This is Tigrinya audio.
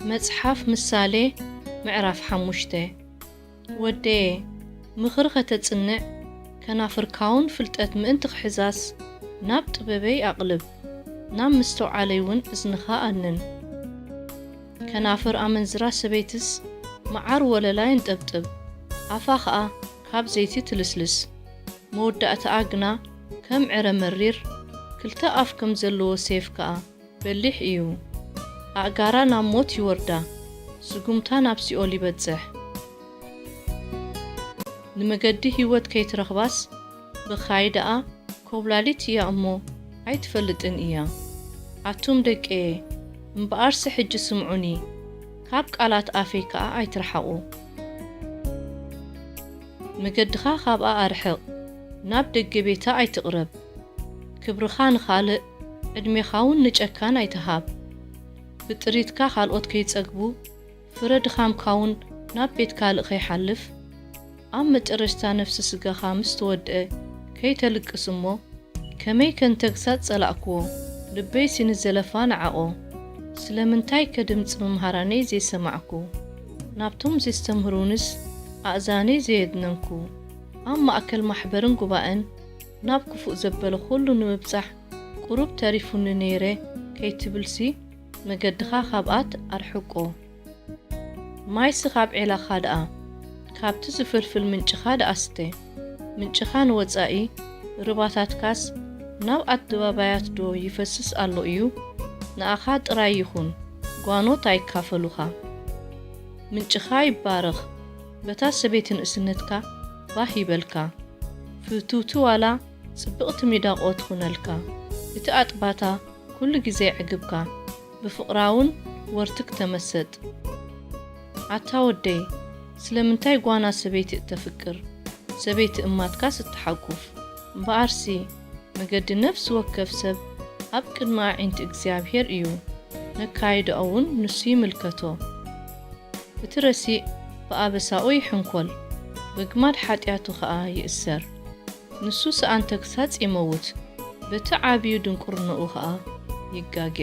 مصحف ምሳሌ ምዕራፍ 5 ወዴ ምኽር ከተጽንዕ ከናፍርካውን ፍልጠት ምእንቲ ክሕዛስ ናብ ጥበበይ ኣቕልብ ናብ ምስተውዓለይውን እዝንኻ ኣንን ከናፍር ኣመንዝራ ሰበይትስ መዓር ወለላይ እንጠብጥብ ኣፋ ኸኣ ካብ ዘይቲ ትልስልስ መወዳእታ ግና ከም ዕረ መሪር ክልተ ኣፍ ከም ዘለዎ ሴፍ ከኣ በሊሕ እዩ ኣጋራ ናብ ሞት ይወርዳ ስጉምታ ናብ ሲኦል ይበጽሕ ንመገዲ ህይወት ከይትረኽባስ ብኻይዳኣ ኮብላሊት እያ እሞ ኣይትፈልጥን እያ ኣቱም ደቄ እምበኣርሲ ሕጂ ስምዑኒ ካብ ቃላት ኣፈይ ከኣ ኣይትረሓቑ መገድኻ ካብኣ ኣርሕቕ ናብ ደገ ቤታ ኣይትቕረብ ክብርኻ ንኻልእ ዕድሜኻውን ንጨካን ኣይትሃብ ብጥሪትካ ካልኦት ከይጸግቡ ፍረ ድኻምካውን ናብ ቤት ካልእ ከይሓልፍ ኣብ መጨረሽታ ነፍሲ ስጋኻ ምስ ተወድአ ከይተልቅስ እሞ ከመይ ከንተግሳጽ ጸላእክዎ ልበይ ሲንዘለፋ ንዓቆ ስለምንታይ ከድምፂ መምሃራነይ ዘይሰማዕኩ ናብቶም ዘስተምህሩንስ ኣእዛነይ ዘየድነንኩ ኣብ ማእከል ማሕበርን ጉባኤን ናብ ክፉእ ዘበለ ኩሉ ንምብጻሕ ቁሩብ ተሪፉኒ ነይረ ከይትብልሲ መገድኻ ካብኣት ኣርሕቆ ማይሲ ካብ ዒላኻ ደኣ ካብቲ ዝፍልፍል ምንጭኻ ደኣስተ ምንጭኻ ንወጻኢ ርባታትካስ ናብ ኣደባባያት ዶ ይፈስስ ኣሎ እዩ ንኣኻ ጥራይ ይኹን ጓኖት ኣይካፈሉኻ ምንጭኻ ይባረኽ በታ ሰበይቲ ንእስነትካ ባህ ይበልካ ፍቱቱ ዋላ ጽብቕቲ ሚዳቆ ትኹነልካ እቲ ኣጥባታ ኩሉ ግዜ ዕግብካ ብፍቕራውን ወርትክ ተመሰጥ ኣታ ወደይ ስለምንታይ ጓና ሰበይቲ እተፍቅር ሰበይቲ እማትካስ እትሓቁፍ እምበኣርሲ መገዲ ነፍሲ ወከፍ ሰብ ኣብ ቅድሚ ኣዒንቲ እግዚኣብሔር እዩ ነካይድኦውን ንሱ ይምልከቶ እቲ ረሲእ ብኣበሳኡ ይሕንኰል ብግማድ ሓጢኣቱ ኸኣ ይእሰር ንሱ ሰኣንተ ክሳጽ ይመውት በቲ ዓብዩ ድንቁርንኡ ኸኣ ይጋጌ